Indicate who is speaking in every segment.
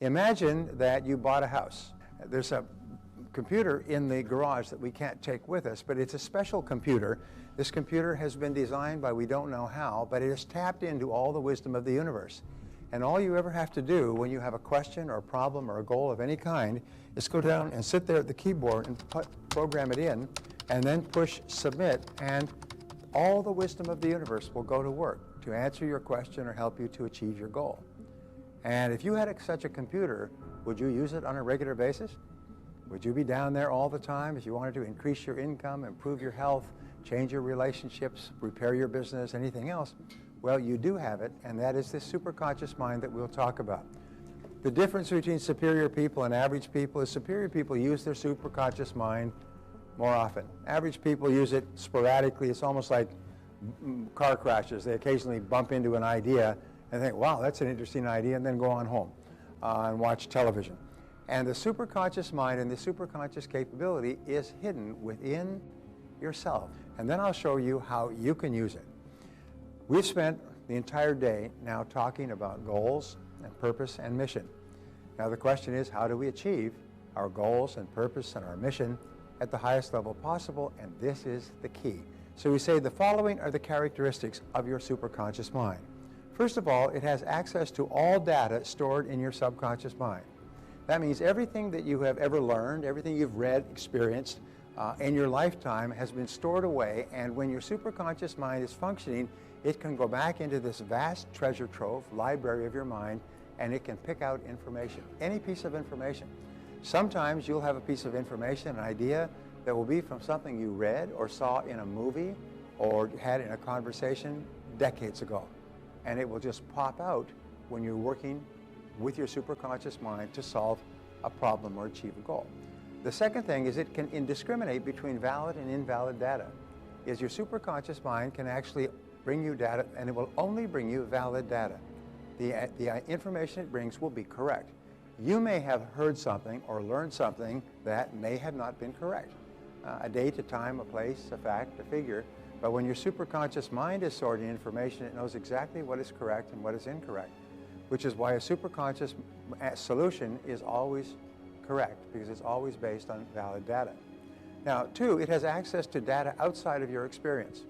Speaker 1: Imagine that you bought a house. There's a computer in the garage that we can't take with us, but it's a special computer. This computer has been designed by we don't know how, but it has tapped into all the wisdom of the universe. And all you ever have to do when you have a question or a problem or a goal of any kind is go down and sit there at the keyboard and program it in, and then push submit, and all the wisdom of the universe will go to work to answer your question or help you to achieve your goal. And if you had such a computer, would you use it on a regular basis? Would you be down there all the time if you wanted to increase your income, improve your health, change your relationships, repair your business, anything else? Well, you do have it, and that is this superconscious mind that we'll talk about. The difference between superior people and average people is superior people use their superconscious mind more often. Average people use it sporadically. It's almost like car crashes. They occasionally bump into an idea and think, wow, that's an interesting idea, and then go on home and watch television. And the superconscious mind and the superconscious capability is hidden within yourself. And then I'll show you how you can use it. We've spent the entire day now talking about goals and purpose and mission. Now the question is, how do we achieve our goals and purpose and our mission at the highest level possible? And this is the key. So we say the following are the characteristics of your superconscious mind. First of all, it has access to all data stored in your subconscious mind. That means everything that you have ever learned, everything you've read, experienced in your lifetime has been stored away, and when your superconscious mind is functioning, it can go back into this vast treasure trove, library of your mind, and it can pick out information, any piece of information. Sometimes you'll have a piece of information, an idea that will be from something you read or saw in a movie or had in a conversation decades ago. And it will just pop out when you're working with your superconscious mind to solve a problem or achieve a goal. The second thing is it can discriminate between valid and invalid data. Is your superconscious mind can actually bring you data, and it will only bring you valid data. The information it brings will be correct. You may have heard something or learned something that may have not been correct. A date, a time, a place, a fact, a figure. But when your superconscious mind is sorting information, it knows exactly what is correct and what is incorrect, which is why a superconscious solution is always correct, because it's always based on valid data. Now, two, it has access to data outside of your experience.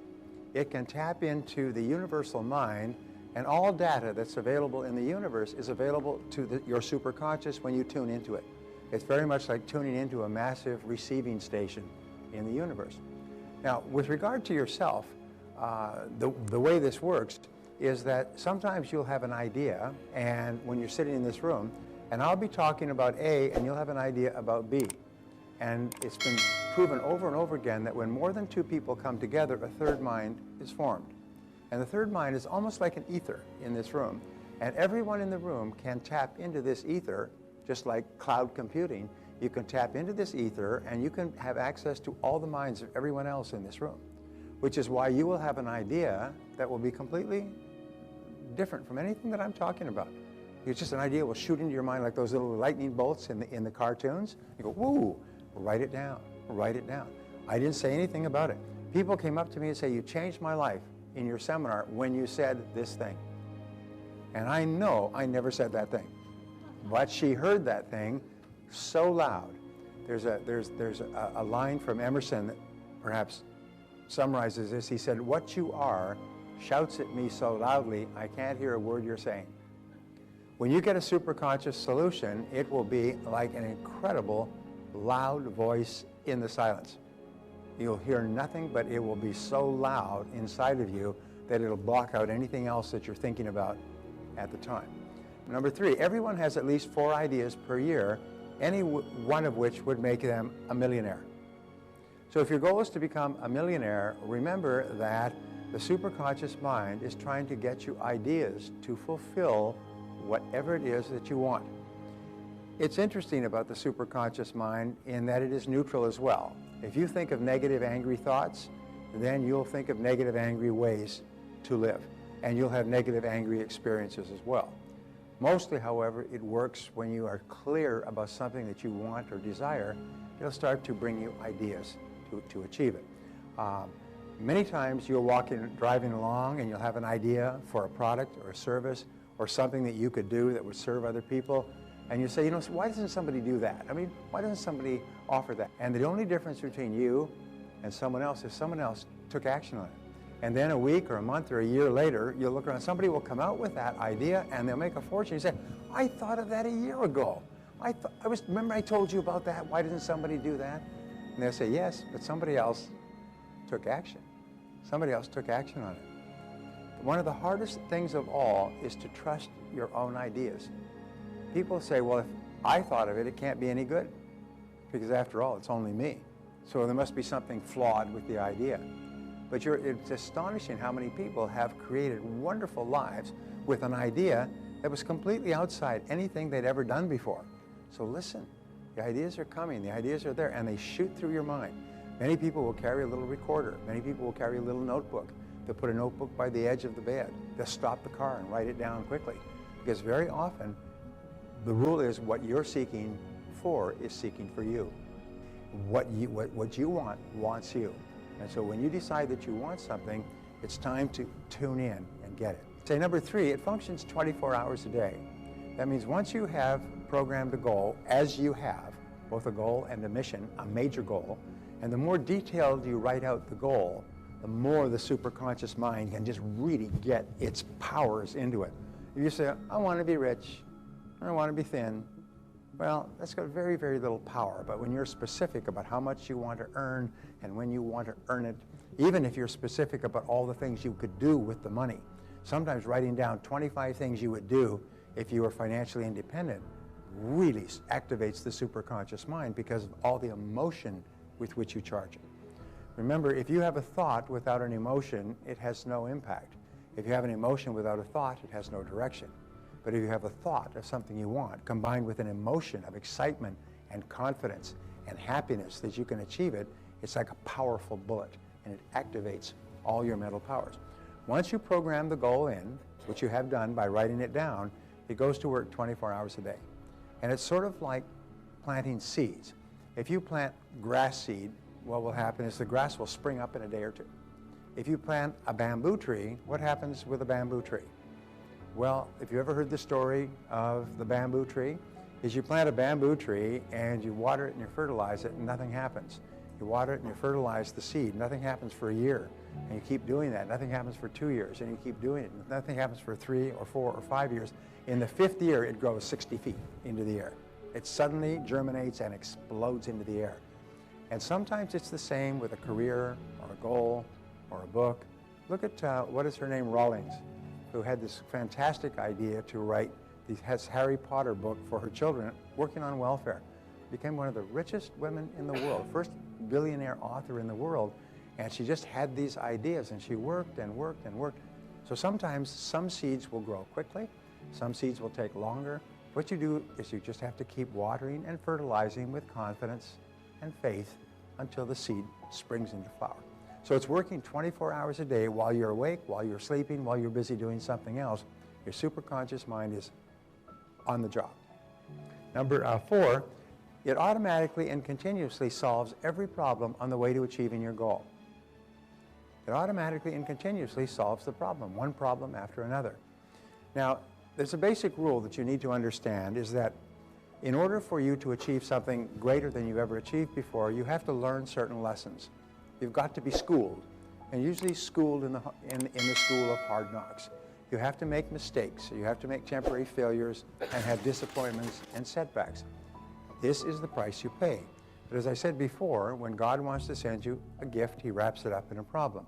Speaker 1: It can tap into the universal mind, and all data that's available in the universe is available to your superconscious when you tune into it. It's very much like tuning into a massive receiving station in the universe. Now, with regard to yourself, the way this works is that sometimes you'll have an idea, and when you're sitting in this room, and I'll be talking about A, and you'll have an idea about B. And it's been proven over and over again that when more than two people come together, a third mind is formed. And the third mind is almost like an ether in this room. And everyone in the room can tap into this ether, just like cloud computing. You can tap into this ether, and you can have access to all the minds of everyone else in this room, which is why you will have an idea that will be completely different from anything that I'm talking about. It's just an idea will shoot into your mind like those little lightning bolts in the cartoons. You go, woo, write it down, write it down. I didn't say anything about it. People came up to me and say, you changed my life in your seminar when you said this thing. And I know I never said that thing. But she heard that thing so loud. There's a line from Emerson that perhaps summarizes this. He said, what you are shouts at me so loudly, I can't hear a word you're saying. When you get a superconscious solution, it will be like an incredible loud voice in the silence. You'll hear nothing, but it will be so loud inside of you that it'll block out anything else that you're thinking about at the time. Number three, everyone has at least 4 ideas per year, any one of which would make them a millionaire. So if your goal is to become a millionaire, remember that the superconscious mind is trying to get you ideas to fulfill whatever it is that you want. It's interesting about the superconscious mind in that it is neutral as well. If you think of negative, angry thoughts, then you'll think of negative, angry ways to live, and you'll have negative, angry experiences as well. Mostly, however, it works when you are clear about something that you want or desire. It'll start to bring you ideas to achieve it. Many times you'll walk in driving along and you'll have an idea for a product or a service or something that you could do that would serve other people, And you say, you know, so why doesn't somebody do that? I mean, why doesn't somebody offer that? And the only difference between you and someone else is someone else took action on it. And then a week or a month or a year later, you'll look around, somebody will come out with that idea and they'll make a fortune. You say, I thought of that a year ago. Remember I told you about that? Why doesn't somebody do that? And they'll say, yes, but somebody else took action. Somebody else took action on it. One of the hardest things of all is to trust your own ideas. People say, well, if I thought of it, it can't be any good. Because after all, it's only me. So there must be something flawed with the idea. But it's astonishing how many people have created wonderful lives with an idea that was completely outside anything they'd ever done before. So listen, the ideas are coming, the ideas are there, and they shoot through your mind. Many people will carry a little recorder. Many people will carry a little notebook. They'll put a notebook by the edge of the bed. They'll stop the car and write it down quickly. Because very often, the rule is what you're seeking for is seeking for you. What you want wants you. And so when you decide that you want something, it's time to tune in and get it. Say number 3, it functions 24 hours a day. That means once you have programmed a goal, as you have, both a goal and a mission, a major goal, and the more detailed you write out the goal, the more the superconscious mind can just really get its powers into it. If you say, I want to be rich, I want to be thin, well, that's got very, very little power. But when you're specific about how much you want to earn and when you want to earn it, even if you're specific about all the things you could do with the money, sometimes writing down 25 things you would do if you were financially independent really activates the superconscious mind because of all the emotion with which you charge it. Remember, if you have a thought without an emotion, it has no impact. If you have an emotion without a thought, it has no direction. But if you have a thought of something you want, combined with an emotion of excitement and confidence and happiness that you can achieve it, it's like a powerful bullet, and it activates all your mental powers. Once you program the goal in, which you have done by writing it down, it goes to work 24 hours a day. And it's sort of like planting seeds. If you plant grass seed, what will happen is the grass will spring up in a day or two. If you plant a bamboo tree, what happens with a bamboo tree? Well, if you ever heard the story of the bamboo tree, is you plant a bamboo tree and you water it and you fertilize it and nothing happens. You water it and you fertilize the seed, nothing happens for a year. And you keep doing that, nothing happens for 2 years, and you keep doing it, nothing happens for 3 or 4 or 5 years. In the 5th year, it grows 60 feet into the air. It suddenly germinates and explodes into the air. And sometimes it's the same with a career or a goal or a book. Look at, what is her name, Rawlings, who had this fantastic idea to write this Harry Potter book for her children, working on welfare. Became one of the richest women in the world, first billionaire author in the world, and she just had these ideas, and she worked and worked and worked. So sometimes some seeds will grow quickly, some seeds will take longer. What you do is you just have to keep watering and fertilizing with confidence and faith until the seed springs into flower. So it's working 24 hours a day while you're awake, while you're sleeping, while you're busy doing something else. Your superconscious mind is on the job. Number 4, it automatically and continuously solves every problem on the way to achieving your goal. It automatically and continuously solves the problem, one problem after another. Now, there's a basic rule that you need to understand is that in order for you to achieve something greater than you've ever achieved before, you have to learn certain lessons. You've got to be schooled, and usually schooled in the school of hard knocks. You have to make mistakes, you have to make temporary failures and have disappointments and setbacks. This is the price you pay. But as I said before, when God wants to send you a gift, he wraps it up in a problem.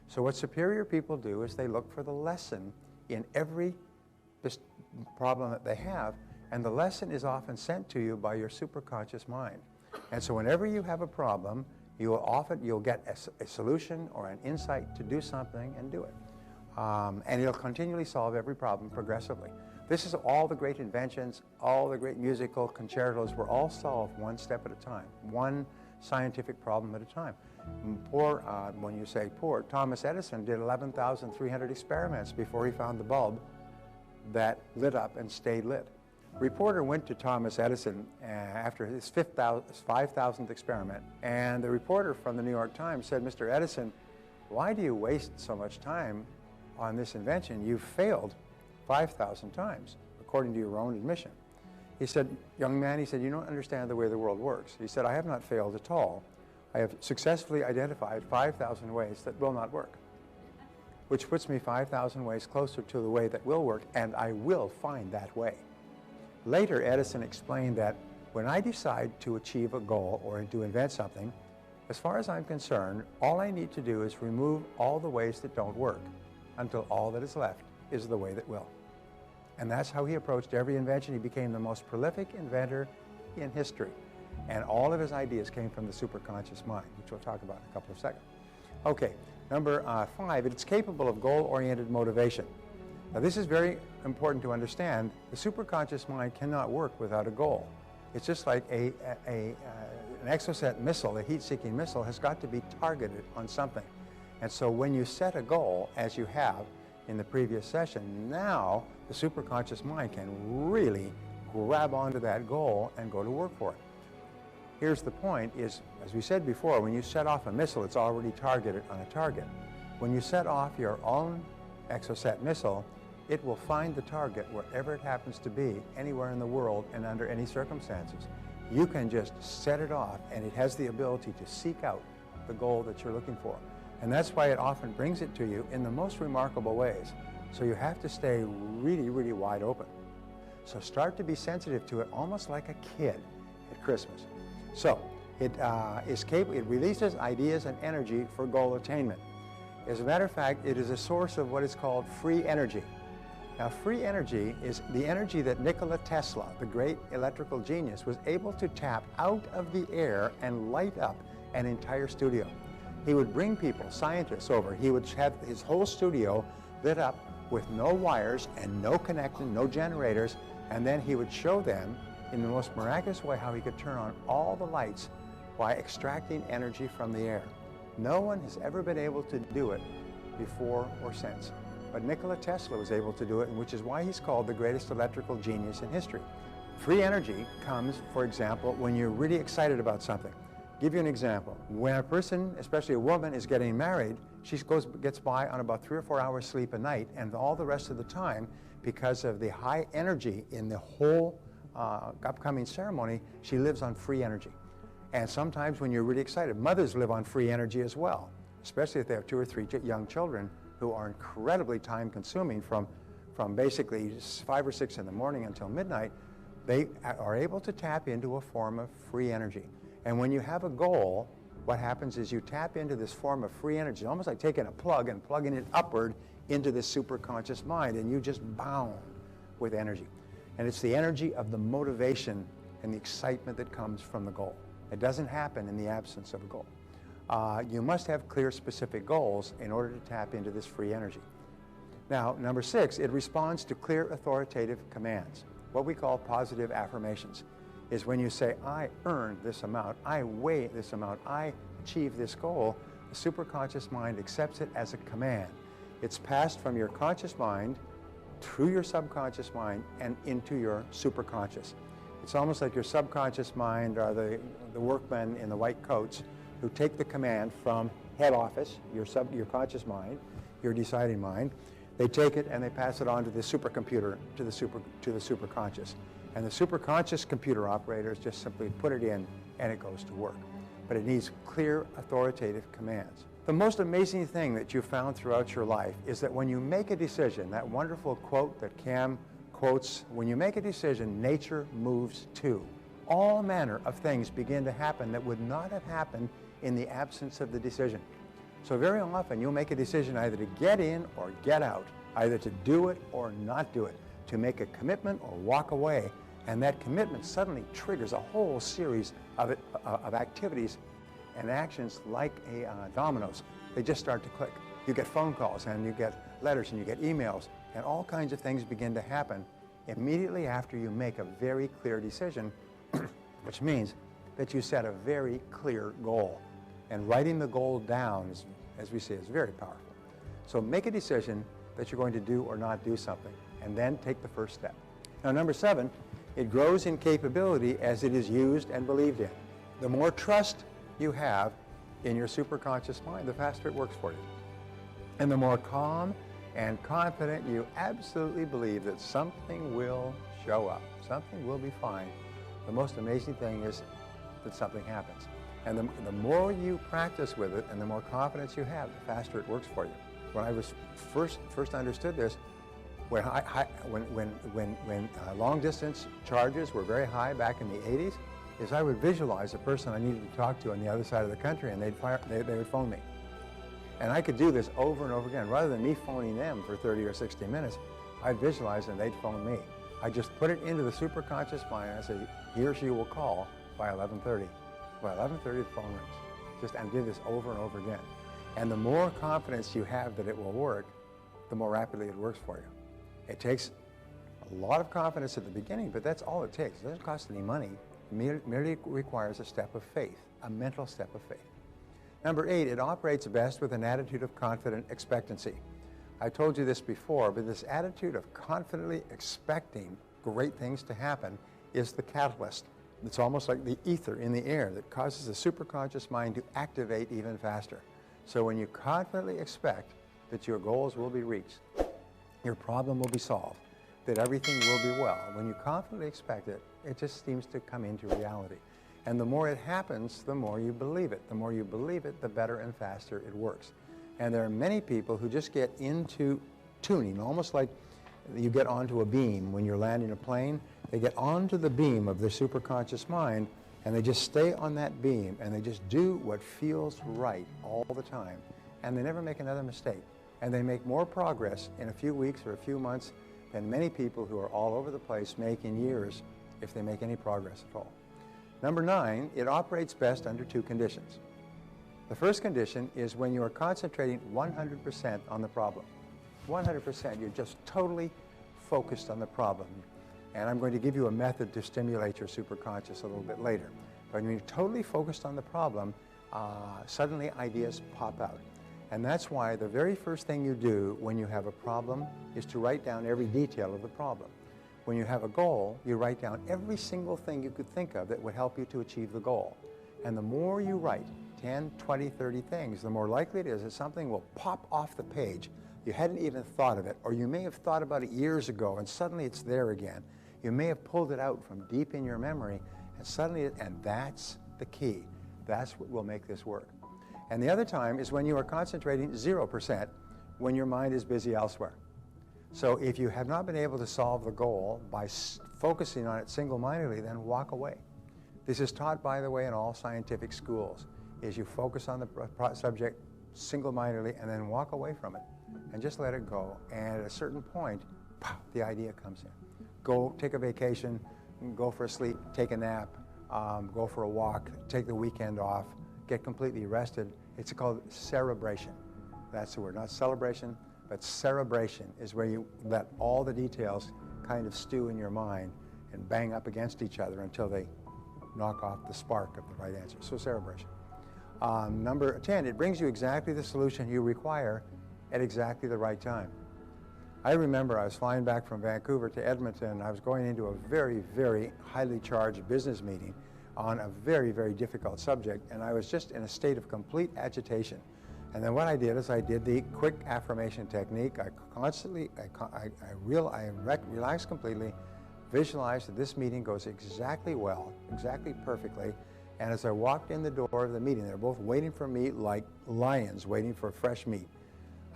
Speaker 1: So what superior people do is they look for the lesson in every problem that they have, and the lesson is often sent to you by your superconscious mind. And so whenever you have a problem, you'll get a solution or an insight to do something and do it. And it'll continually solve every problem progressively. This is all the great inventions, all the great musical concertos were all solved one step at a time, one scientific problem at a time. When you say poor, Thomas Edison did 11,300 experiments before he found the bulb that lit up and stayed lit. A reporter went to Thomas Edison after his 5,000th experiment, and the reporter from the New York Times said, Mr. Edison, why do you waste so much time on this invention? You've failed 5,000 times, according to your own admission. He said, young man, he said, you don't understand the way the world works. He said, I have not failed at all. I have successfully identified 5,000 ways that will not work, which puts me 5,000 ways closer to the way that will work, and I will find that way. Later, Edison explained that when I decide to achieve a goal or to invent something, as far as I'm concerned, all I need to do is remove all the ways that don't work until all that is left is the way that will. And that's how he approached every invention. He became the most prolific inventor in history. And all of his ideas came from the superconscious mind, which we'll talk about in a couple of seconds. Okay, number 5, it's capable of goal-oriented motivation. Now this is very important to understand. The superconscious mind cannot work without a goal. It's just like an exocet missile, a heat-seeking missile, has got to be targeted on something. And so when you set a goal, as you have in the previous session, now the superconscious mind can really grab onto that goal and go to work for it. Here's the point is, as we said before, when you set off a missile, it's already targeted on a target. When you set off your own exocet missile, it will find the target wherever it happens to be, anywhere in the world and under any circumstances. You can just set it off, and it has the ability to seek out the goal that you're looking for. And that's why it often brings it to you in the most remarkable ways. So you have to stay really, really wide open. So start to be sensitive to it, almost like a kid at Christmas. So it releases ideas and energy for goal attainment. As a matter of fact, it is a source of what is called free energy. Now, free energy is the energy that Nikola Tesla, the great electrical genius, was able to tap out of the air and light up an entire studio. He would bring people, scientists, over. He would have his whole studio lit up with no wires and no connection, no generators, and then he would show them in the most miraculous way how he could turn on all the lights by extracting energy from the air. No one has ever been able to do it before or since. But Nikola Tesla was able to do it, which is why he's called the greatest electrical genius in history. Free energy comes, for example, when you're really excited about something. Give you an example. When a person, especially a woman, is getting married, she gets by on about 3 or 4 hours sleep a night, and all the rest of the time, because of the high energy in the whole upcoming ceremony, she lives on free energy. And sometimes when you're really excited, mothers live on free energy as well, especially if they have 2 or 3 young children who are incredibly time-consuming from basically 5 or 6 in the morning until midnight. They are able to tap into a form of free energy. And when you have a goal, what happens is you tap into this form of free energy, almost like taking a plug and plugging it upward into this superconscious mind, and you just bound with energy. And it's the energy of the motivation and the excitement that comes from the goal. It doesn't happen in the absence of a goal. You must have clear, specific goals in order to tap into this free energy. Now, number 6, it responds to clear, authoritative commands. What we call positive affirmations is when you say, I earned this amount, I weigh this amount, I achieve this goal, the superconscious mind accepts it as a command. It's passed from your conscious mind through your subconscious mind and into your superconscious. It's almost like your subconscious mind are the workmen in the white coats who take the command from head office, your conscious mind, your deciding mind. They take it and they pass it on to the supercomputer, to the superconscious. And the superconscious computer operators just simply put it in and it goes to work. But it needs clear, authoritative commands. The most amazing thing that you've found throughout your life is that when you make a decision, that wonderful quote that Cam quotes, when you make a decision, nature moves too. All manner of things begin to happen that would not have happened in the absence of the decision. So very often you'll make a decision either to get in or get out, either to do it or not do it, to make a commitment or walk away. And that commitment suddenly triggers a whole series of activities and actions like dominoes. They just start to click. You get phone calls and you get letters and you get emails, and all kinds of things begin to happen immediately after you make a very clear decision, which means that you set a very clear goal. And writing the goal down, as we say, is very powerful. So make a decision that you're going to do or not do something, and then take the first step. Now, number 7, it grows in capability as it is used and believed in. The more trust you have in your superconscious mind, the faster it works for you. And the more calm and confident, you absolutely believe that something will show up. Something will be fine. The most amazing thing is that something happens. And the more you practice with it and the more confidence you have, the faster it works for you. When I was first understood this, when long distance charges were very high back in the 80s, is I would visualize a person I needed to talk to on the other side of the country, and they would phone me. And I could do this over and over again. Rather than me phoning them for 30 or 60 minutes, I'd visualize and they'd phone me. I just put it into the superconscious mind, and I said, he or she will call by 11:30. By 11:30, the phone rings. And did this over and over again. And the more confidence you have that it will work, the more rapidly it works for you. It takes a lot of confidence at the beginning, but that's all it takes. It doesn't cost any money. It merely requires a step of faith, a mental step of faith. Number 8, it operates best with an attitude of confident expectancy. I told you this before, but this attitude of confidently expecting great things to happen is the catalyst. It's almost like the ether in the air that causes the superconscious mind to activate even faster. So when you confidently expect that your goals will be reached, your problem will be solved, that everything will be well, when you confidently expect it, it just seems to come into reality. And the more it happens, the more you believe it. The more you believe it, the better and faster it works. And there are many people who just get into tuning, almost like you get onto a beam when you're landing a plane. They get onto the beam of their superconscious mind, and they just stay on that beam, and they just do what feels right all the time. And they never make another mistake. And they make more progress in a few weeks or a few months than many people who are all over the place make in years, if they make any progress at all. Number 9, it operates best under 2 conditions. The first condition is when you are concentrating 100% on the problem. 100%, you're just totally focused on the problem. And I'm going to give you a method to stimulate your superconscious a little bit later. But when you're totally focused on the problem, suddenly ideas pop out. And that's why the very first thing you do when you have a problem is to write down every detail of the problem. When you have a goal, you write down every single thing you could think of that would help you to achieve the goal. And the more you write, 10, 20, 30 things, the more likely it is that something will pop off the page. You hadn't even thought of it, or you may have thought about it years ago, and suddenly it's there again. You may have pulled it out from deep in your memory, and suddenly, and that's the key. That's what will make this work. And the other time is when you are concentrating 0%, when your mind is busy elsewhere. So if you have not been able to solve the goal by focusing on it single-mindedly, then walk away. This is taught, by the way, in all scientific schools, is you focus on the subject single-mindedly and then walk away from it and just let it go. And at a certain point, pow, the idea comes in. Go take a vacation, go for a sleep, take a nap, go for a walk, take the weekend off, get completely rested. It's called cerebration. That's the word, not celebration, but cerebration is where you let all the details kind of stew in your mind and bang up against each other until they knock off the spark of the right answer. So cerebration. Number 10, it brings you exactly the solution you require at exactly the right time. I remember I was flying back from Vancouver to Edmonton. I was going into a very, very highly charged business meeting on a very, very difficult subject, and I was just in a state of complete agitation. And then what I did is I did the quick affirmation technique. I relaxed completely, visualized that this meeting goes exactly well, exactly perfectly. And as I walked in the door of the meeting, they're both waiting for me like lions waiting for fresh meat.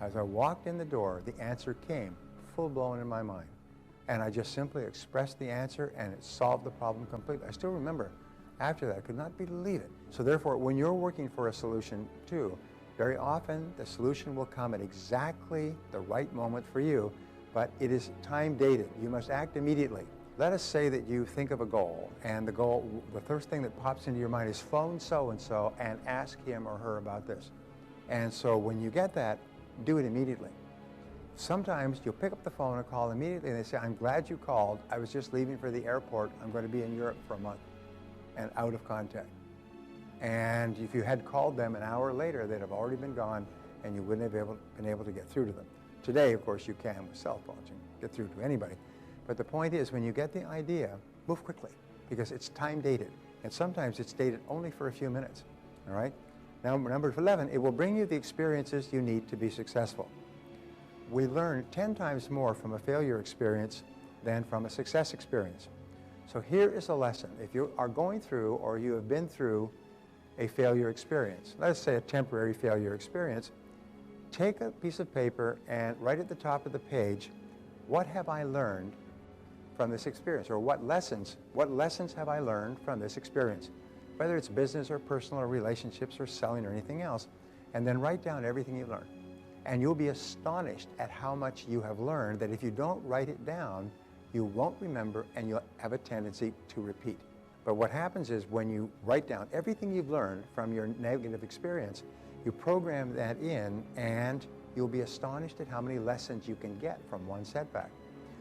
Speaker 1: As I walked in the door, the answer came full-blown in my mind. And I just simply expressed the answer, and it solved the problem completely. I still remember after that, I could not believe it. So therefore, when you're working for a solution too, very often the solution will come at exactly the right moment for you, but it is time dated. You must act immediately. Let us say that you think of a goal, and the first thing that pops into your mind is phone so-and-so and ask him or her about this. And so when you get that, do it immediately. Sometimes you'll pick up the phone and call immediately, and they say, I'm glad you called. I was just leaving for the airport. I'm going to be in Europe for a month, and out of contact. And if you had called them an hour later, they'd have already been gone, and you wouldn't have been able to get through to them. Today, of course, you can with cell phones. You can get through to anybody. But the point is, when you get the idea, move quickly, because it's time dated. And sometimes it's dated only for a few minutes, all right? Now, number 11, it will bring you the experiences you need to be successful. we learn 10 times more from a failure experience than from a success experience. So here is a lesson. If you are going through or you have been through a failure experience, let's say a temporary failure experience, take a piece of paper and write at the top of the page, what have I learned from this experience? Or what lessons have I learned from this experience? Whether it's business or personal or relationships or selling or anything else, and then write down everything you learned. And you'll be astonished at how much you have learned that if you don't write it down, you won't remember and you'll have a tendency to repeat. But what happens is when you write down everything you've learned from your negative experience, you program that in and you'll be astonished at how many lessons you can get from one setback.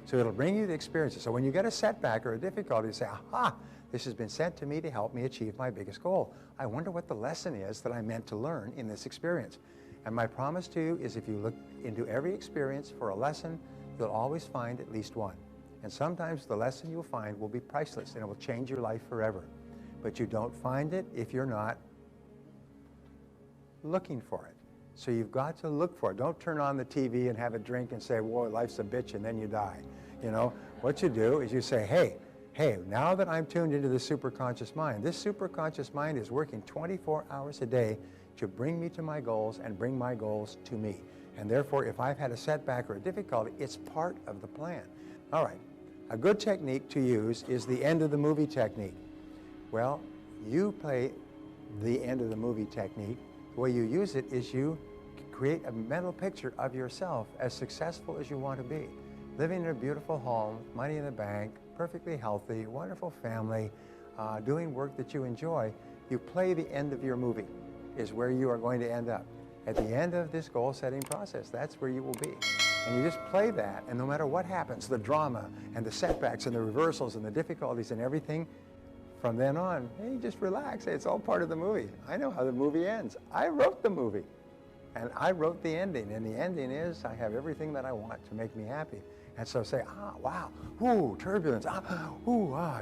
Speaker 1: So it'll bring you the experiences. So when you get a setback or a difficulty, you say, aha, this has been sent to me to help me achieve my biggest goal. I wonder what the lesson is that I meant to learn in this experience. And my promise to you is if you look into every experience for a lesson, you'll always find at least one. And sometimes the lesson you'll find will be priceless and it will change your life forever. But you don't find it if you're not looking for it. So you've got to look for it. Don't turn on the TV and have a drink and say, whoa, life's a bitch, and then you die. You know, what you do is you say, hey, now that I'm tuned into the superconscious mind, this superconscious mind is working 24 hours a day to bring me to my goals and bring my goals to me. And therefore, if I've had a setback or a difficulty, it's part of the plan. All right, a good technique to use is the end of the movie technique. Well, you play the end of the movie technique. The way you use it is you create a mental picture of yourself as successful as you want to be. Living in a beautiful home, money in the bank, perfectly healthy, wonderful family, doing work that you enjoy. You play the end of your movie is where you are going to end up. At the end of this goal-setting process, that's where you will be. And you just play that, and no matter what happens, the drama and the setbacks and the reversals and the difficulties and everything, from then on, hey, just relax. Hey, it's all part of the movie. I know how the movie ends. I wrote the movie, and I wrote the ending, and the ending is I have everything that I want to make me happy. And so say, wow, ooh, turbulence,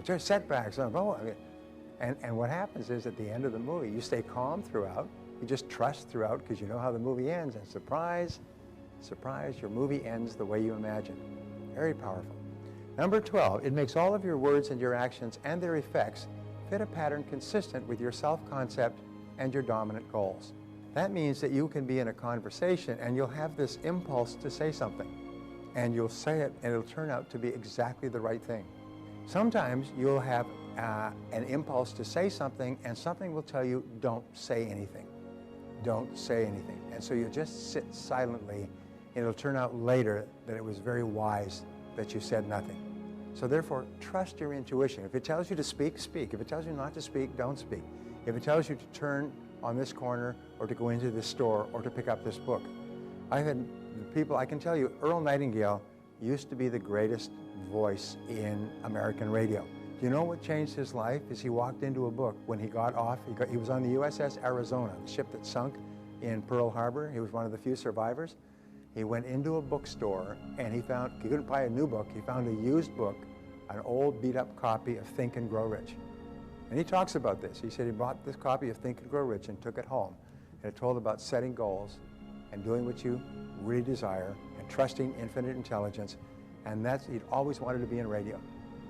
Speaker 1: just setbacks, and what happens is at the end of the movie, you stay calm throughout, you just trust throughout because you know how the movie ends, and surprise, surprise, your movie ends the way you imagine. Very powerful. Number 12, it makes all of your words and your actions and their effects fit a pattern consistent with your self-concept and your dominant goals. That means that you can be in a conversation and you'll have this impulse to say something. And you'll say it and it'll turn out to be exactly the right thing. Sometimes you'll have an impulse to say something and something will tell you, don't say anything. Don't say anything. And so you just sit silently and it'll turn out later that it was very wise that you said nothing. So therefore, trust your intuition. If it tells you to speak, speak. If it tells you not to speak, don't speak. If it tells you to turn on this corner or to go into this store or to pick up this book. I've had people, I can tell you, Earl Nightingale used to be the greatest voice in American radio. Do you know what changed his life? Is he walked into a book when he got off. He was on the USS Arizona, the ship that sunk in Pearl Harbor. He was one of the few survivors. He went into a bookstore and he couldn't buy a new book. He found a used book, an old beat-up copy of Think and Grow Rich. And he talks about this. He said he bought this copy of Think and Grow Rich and took it home. And it told about setting goals and doing what you really desire and trusting infinite intelligence. And he'd always wanted to be in radio.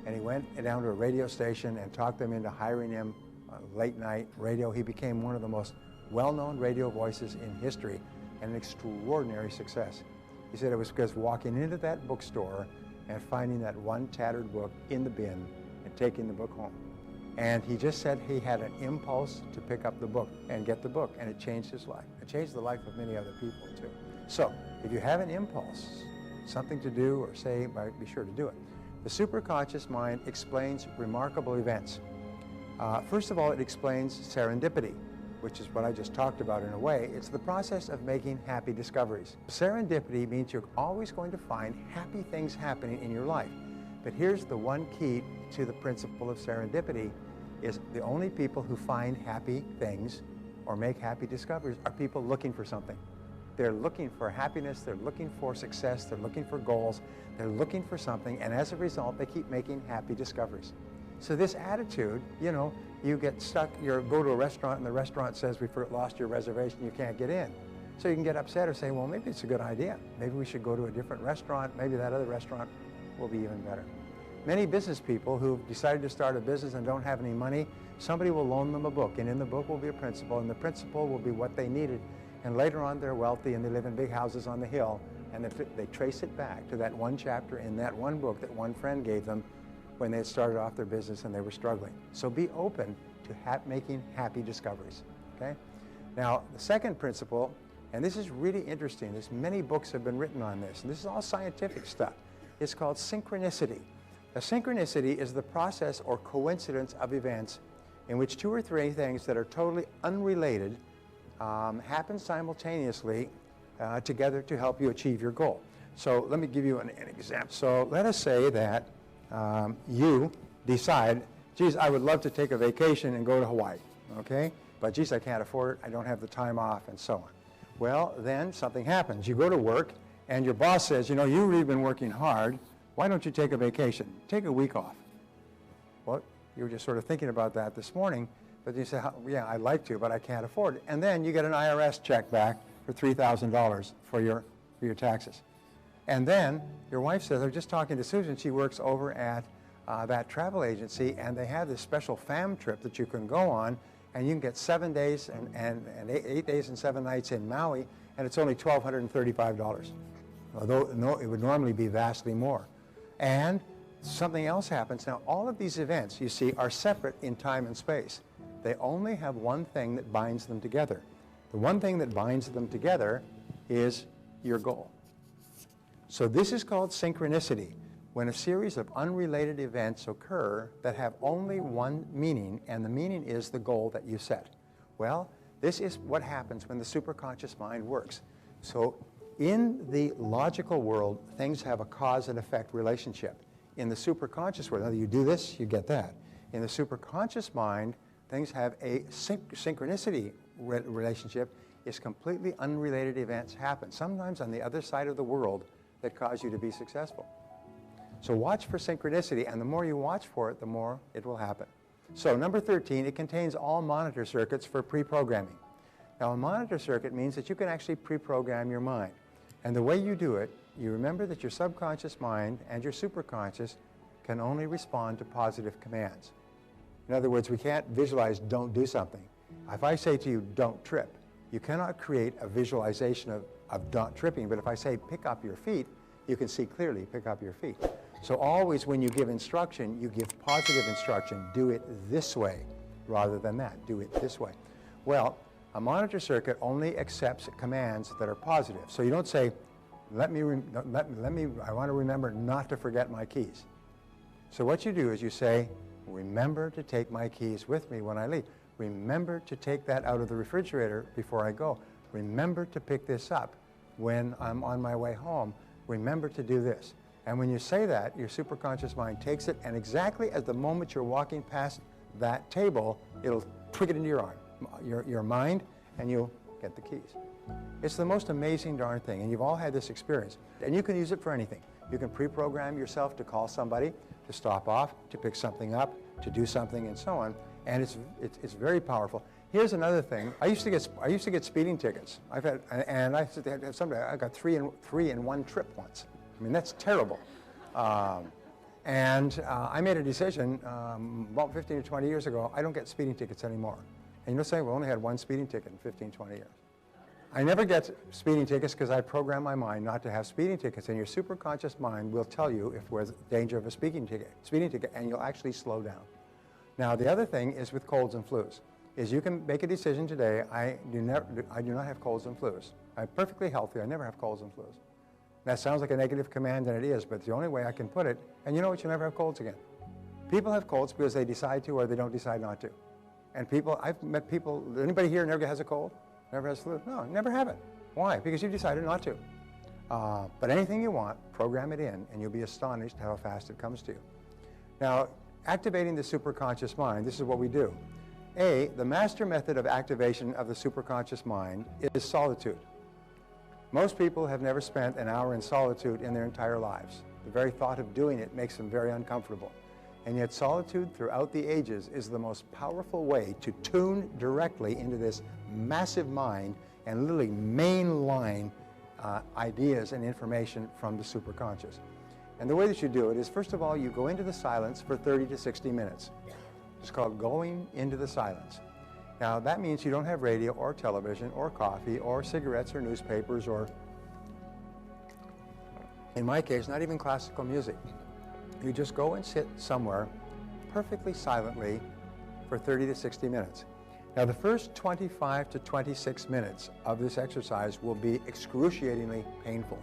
Speaker 1: And he went down to a radio station and talked them into hiring him on late night radio. He became one of the most well-known radio voices in history and an extraordinary success. He said it was because walking into that bookstore and finding that one tattered book in the bin and taking the book home. And he just said he had an impulse to pick up the book and get the book, and it changed his life. It changed the life of many other people too. So if you have an impulse, something to do or say, be sure to do it. The superconscious mind explains remarkable events. First of all, it explains serendipity, which is what I just talked about in a way. It's the process of making happy discoveries. Serendipity means you're always going to find happy things happening in your life. But here's the one key to the principle of serendipity is the only people who find happy things or make happy discoveries are people looking for something. They're looking for happiness, they're looking for success, they're looking for goals, they're looking for something, and as a result, they keep making happy discoveries. So this attitude, you know, you get stuck, you go to a restaurant and the restaurant says, we've lost your reservation, you can't get in. So you can get upset or say, well, maybe it's a good idea. Maybe we should go to a different restaurant. Maybe that other restaurant will be even better. Many business people who've decided to start a business and don't have any money, somebody will loan them a book, and in the book will be a principle, and the principle will be what they needed. And later on, they're wealthy, and they live in big houses on the hill, and they trace it back to that one chapter in that one book that one friend gave them when they had started off their business and they were struggling. So be open to making happy discoveries, okay? Now, the second principle, and this is really interesting, there's many books have been written on this, and this is all scientific stuff. It's called synchronicity. A synchronicity is the process or coincidence of events in which two or three things that are totally unrelated happen simultaneously together to help you achieve your goal. So let me give you an example. So let us say that you decide, geez, I would love to take a vacation and go to Hawaii, okay? But geez, I can't afford it, I don't have the time off, and so on. Well, then something happens. You go to work, and your boss says, you know, you've really been working hard, why don't you take a vacation? Take a week off. Well, you were just sort of thinking about that this morning, but you say, yeah, I'd like to, but I can't afford it. And then you get an IRS check back for $3,000 for your taxes. And then your wife says, I was just talking to Susan, she works over at that travel agency, and they have this special fam trip that you can go on, and you can get 7 days and 8 days and 7 nights in Maui, and it's only $1,235. Although it would normally be vastly more. And something else happens. Now, all of these events, you see, are separate in time and space. They only have one thing that binds them together. The one thing that binds them together is your goal. So this is called synchronicity, when a series of unrelated events occur that have only one meaning, and the meaning is the goal that you set. Well, this is what happens when the superconscious mind works. So in the logical world, things have a cause and effect relationship. In the superconscious world, now you do this, you get that. In the superconscious mind, things have a synchronicity relationship. It's completely unrelated events happen, sometimes on the other side of the world, that cause you to be successful. So watch for synchronicity, and the more you watch for it, the more it will happen. So number 13, it contains all monitor circuits for pre-programming. Now, a monitor circuit means that you can actually pre-program your mind. And the way you do it, you remember that your subconscious mind and your superconscious can only respond to positive commands. In other words, we can't visualize don't do something. If I say to you, don't trip, you cannot create a visualization of not tripping, but if I say pick up your feet, you can see clearly, pick up your feet. So always when you give instruction, you give positive instruction, do it this way, rather than that, do it this way. Well, a monitor circuit only accepts commands that are positive. So you don't say, I want to remember not to forget my keys. So what you do is you say, remember to take my keys with me when I leave. Remember to take that out of the refrigerator before I go. Remember to pick this up when I'm on my way home. Remember to do this. And when you say that, your superconscious mind takes it, and exactly at the moment you're walking past that table, it'll twig it into your arm, your mind, and you'll get the keys. It's the most amazing darn thing, and you've all had this experience. And you can use it for anything. You can pre-program yourself to call somebody, to stop off, to pick something up, to do something, and so on. And it's very powerful. Here's another thing. I used to get speeding tickets. I got three in one trip once. I mean, that's terrible. I made a decision about 15 or 20 years ago. I don't get speeding tickets anymore. And you'll say, we only had one speeding ticket in 15, 20 years. I never get speeding tickets because I program my mind not to have speeding tickets, and your superconscious mind will tell you if there's danger of a speeding ticket, and you'll actually slow down. Now, the other thing is with colds and flus, is you can make a decision today, I do not have colds and flus. I'm perfectly healthy, I never have colds and flus. That sounds like a negative command, and it is, but it's the only way I can put it, and you know what, you'll never have colds again. People have colds because they decide to or they don't decide not to. And I've met people, anybody here never has a cold? Never has flu? No, never have it. Why? Because you decided not to. But anything you want, program it in, and you'll be astonished how fast it comes to you. Now, activating the superconscious mind, this is what we do. The master method of activation of the superconscious mind is solitude. Most people have never spent an hour in solitude in their entire lives. The very thought of doing it makes them very uncomfortable. And yet solitude throughout the ages is the most powerful way to tune directly into this massive mind and literally mainline ideas and information from the superconscious. And the way that you do it is, first of all, you go into the silence for 30 to 60 minutes. It's called going into the silence. Now, that means you don't have radio or television or coffee or cigarettes or newspapers or, in my case, not even classical music. You just go and sit somewhere perfectly silently for 30 to 60 minutes. Now, the first 25 to 26 minutes of this exercise will be excruciatingly painful.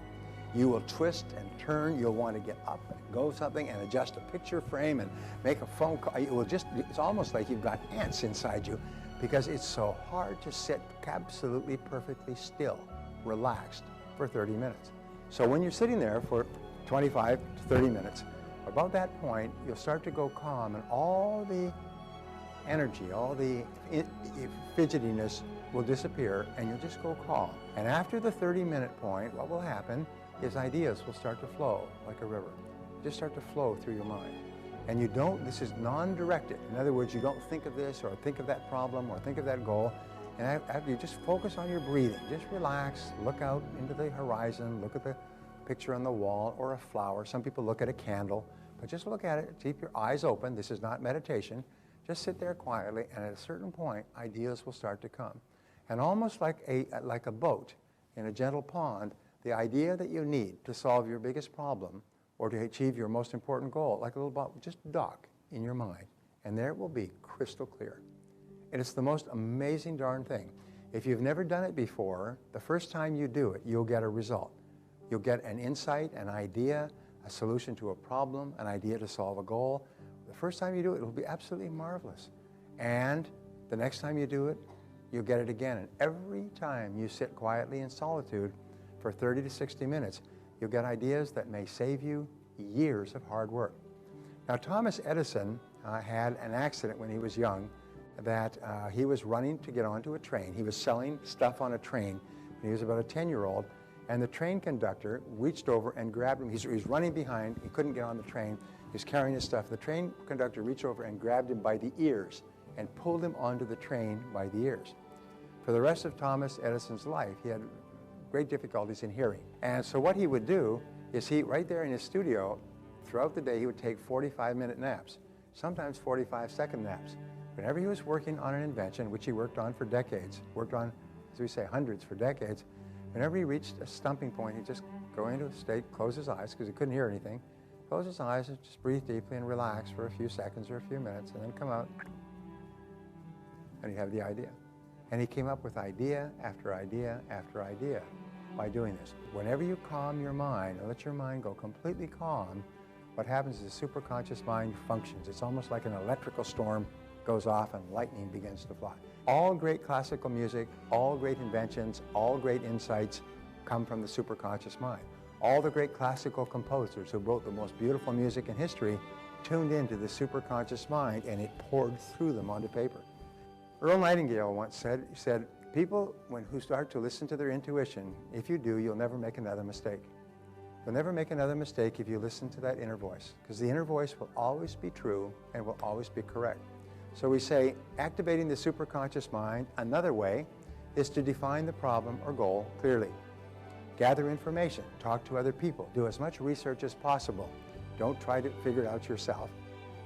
Speaker 1: You will twist and turn. You'll want to get up and go something and adjust a picture frame and make a phone call. It's almost like you've got ants inside you because it's so hard to sit absolutely perfectly still, relaxed for 30 minutes. So when you're sitting there for 25 to 30 minutes, about that point, you'll start to go calm, and all the energy, all the fidgetiness will disappear, and you'll just go calm. And after the 30-minute point, what will happen is ideas will start to flow like a river. Just start to flow through your mind. And this is non-directed. In other words, you don't think of this or think of that problem or think of that goal. And after you just focus on your breathing, just relax, look out into the horizon, look at the picture on the wall or a flower. Some people look at a candle, but just look at it, keep your eyes open. This is not meditation. Just sit there quietly, and at a certain point, ideas will start to come. And almost like a boat in a gentle pond, the idea that you need to solve your biggest problem or to achieve your most important goal, like a little boat, just dock in your mind, and there it will be crystal clear. And it's the most amazing darn thing. If you've never done it before, the first time you do it, you'll get a result. You'll get an insight, an idea, a solution to a problem, an idea to solve a goal. The first time you do it, it'll be absolutely marvelous. And the next time you do it, you'll get it again. And every time you sit quietly in solitude for 30 to 60 minutes, you'll get ideas that may save you years of hard work. Now, Thomas Edison had an accident when he was young that he was running to get onto a train. He was selling stuff on a train when he was about a 10-year-old, and the train conductor reached over and grabbed him. He was running behind. He couldn't get on the train. He was carrying his stuff. The train conductor reached over and grabbed him by the ears and pulled him onto the train by the ears. For the rest of Thomas Edison's life, he had great difficulties in hearing. And so what he would do is right there in his studio, throughout the day, he would take 45-minute naps, sometimes 45-second naps. Whenever he was working on an invention, which he worked on for decades, worked on, as we say, hundreds for decades, whenever he reached a stumping point, he'd just go into a state, close his eyes, because he couldn't hear anything, close his eyes and just breathe deeply and relax for a few seconds or a few minutes, and then come out, and he'd have the idea. And he came up with idea after idea after idea by doing this. Whenever you calm your mind and let your mind go completely calm, what happens is the superconscious mind functions. It's almost like an electrical storm goes off and lightning begins to fly. All great classical music, all great inventions, all great insights come from the superconscious mind. All the great classical composers who wrote the most beautiful music in history tuned into the superconscious mind, and it poured through them onto paper. Earl Nightingale once said, people who start to listen to their intuition, if you do, you'll never make another mistake. You'll never make another mistake if you listen to that inner voice, because the inner voice will always be true and will always be correct. So we say activating the superconscious mind, another way, is to define the problem or goal clearly. Gather information, talk to other people, do as much research as possible. Don't try to figure it out yourself.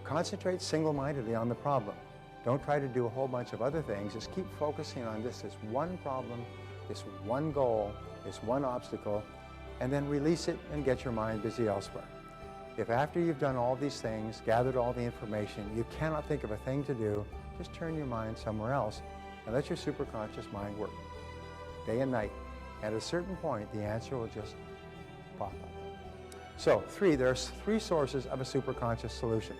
Speaker 1: Concentrate single-mindedly on the problem. Don't try to do a whole bunch of other things. Just keep focusing on this one problem, this one goal, this one obstacle, and then release it and get your mind busy elsewhere. If after you've done all these things, gathered all the information, you cannot think of a thing to do, just turn your mind somewhere else and let your superconscious mind work day and night. At a certain point, the answer will just pop up. So there are three sources of a superconscious solution.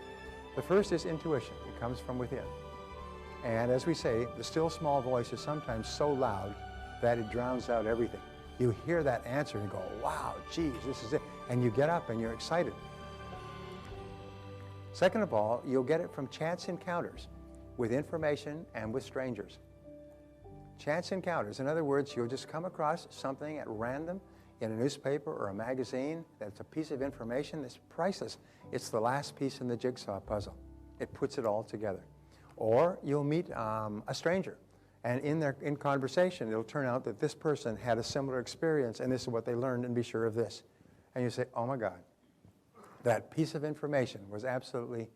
Speaker 1: The first is intuition. It comes from within. And as we say, the still small voice is sometimes so loud that it drowns out everything. You hear that answer and you go, wow, geez, this is it. And you get up and you're excited. Second of all, you'll get it from chance encounters with information and with strangers. Chance encounters. In other words, you'll just come across something at random in a newspaper or a magazine that's a piece of information that's priceless. It's the last piece in the jigsaw puzzle. It puts it all together. Or you'll meet a stranger And in conversation, it'll turn out that this person had a similar experience, and this is what they learned, and be sure of this. And you say, oh my God, that piece of information was absolutely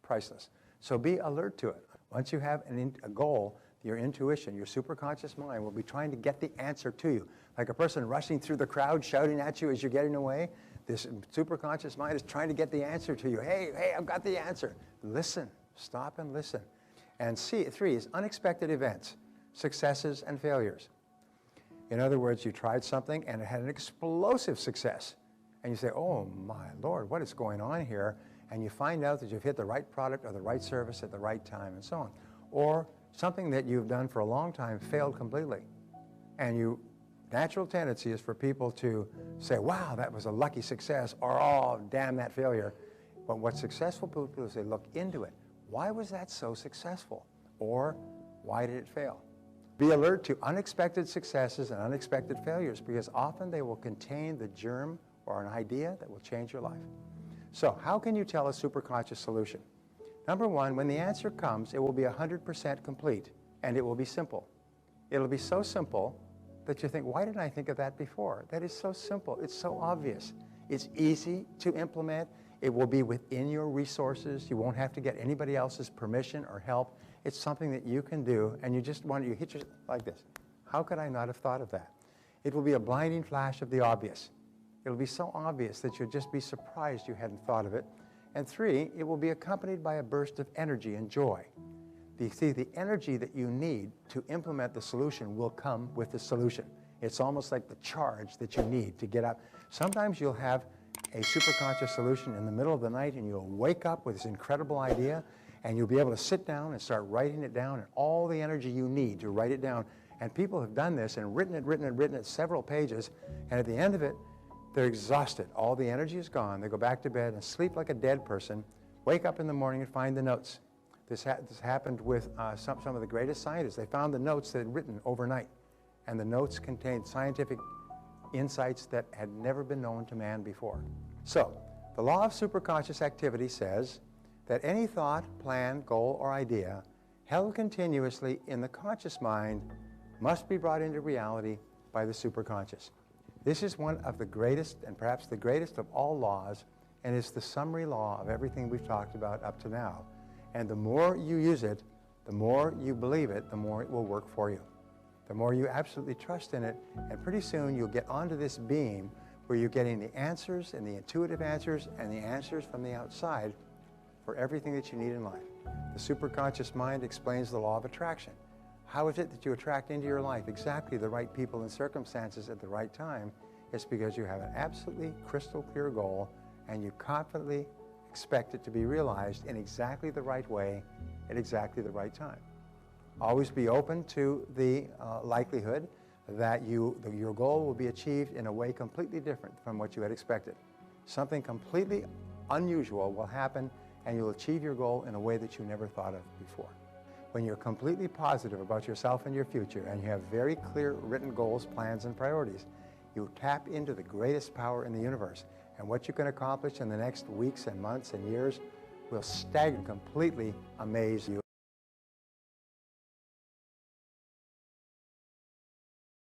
Speaker 1: priceless. So be alert to it. Once you have a goal, your intuition, your superconscious mind will be trying to get the answer to you. Like a person rushing through the crowd shouting at you as you're getting away, this superconscious mind is trying to get the answer to you. Hey, I've got the answer. Listen, stop and listen. And three is unexpected events, successes and failures. In other words, you tried something and it had an explosive success. And you say, oh my Lord, what is going on here? And you find out that you've hit the right product or the right service at the right time and so on. Or something that you've done for a long time failed completely. And natural tendency is for people to say, wow, that was a lucky success, or oh, damn that failure. But what successful people do is they look into it. Why was that so successful? Or why did it fail? Be alert to unexpected successes and unexpected failures, because often they will contain the germ or an idea that will change your life. So how can you tell a superconscious solution? Number one, when the answer comes, it will be 100% complete, and it will be simple. It'll be so simple that you think, why didn't I think of that before? That is so simple. It's so obvious. It's easy to implement. It will be within your resources. You won't have to get anybody else's permission or help. It's something that you can do, and you hit yourself like this. How could I not have thought of that? It will be a blinding flash of the obvious. It'll be so obvious that you'll just be surprised you hadn't thought of it. And three, it will be accompanied by a burst of energy and joy. The energy that you need to implement the solution will come with the solution. It's almost like the charge that you need to get up. Sometimes you'll have a superconscious solution in the middle of the night, and you'll wake up with this incredible idea, and you'll be able to sit down and start writing it down, and all the energy you need to write it down. And people have done this and written it several pages, and at the end of it, they're exhausted. All the energy is gone. They go back to bed and sleep like a dead person, wake up in the morning and find the notes. This happened with some of the greatest scientists. They found the notes that had written overnight, and the notes contained scientific insights that had never been known to man before. So, the law of superconscious activity says that any thought, plan, goal, or idea held continuously in the conscious mind must be brought into reality by the superconscious. This is one of the greatest, and perhaps the greatest of all laws, and it's the summary law of everything we've talked about up to now. And the more you use it, the more you believe it, the more it will work for you. The more you absolutely trust in it, and pretty soon you'll get onto this beam where you're getting the answers and the intuitive answers and the answers from the outside for everything that you need in life. The superconscious mind explains the law of attraction. How is it that you attract into your life exactly the right people and circumstances at the right time? It's because you have an absolutely crystal clear goal, and you confidently expect it to be realized in exactly the right way at exactly the right time. Always be open to the likelihood that your goal will be achieved in a way completely different from what you had expected. Something completely unusual will happen, and you'll achieve your goal in a way that you never thought of before. When you're completely positive about yourself and your future, and you have very clear written goals, plans, and priorities, you tap into the greatest power in the universe. And what you can accomplish in the next weeks and months and years will stagger, completely amaze you.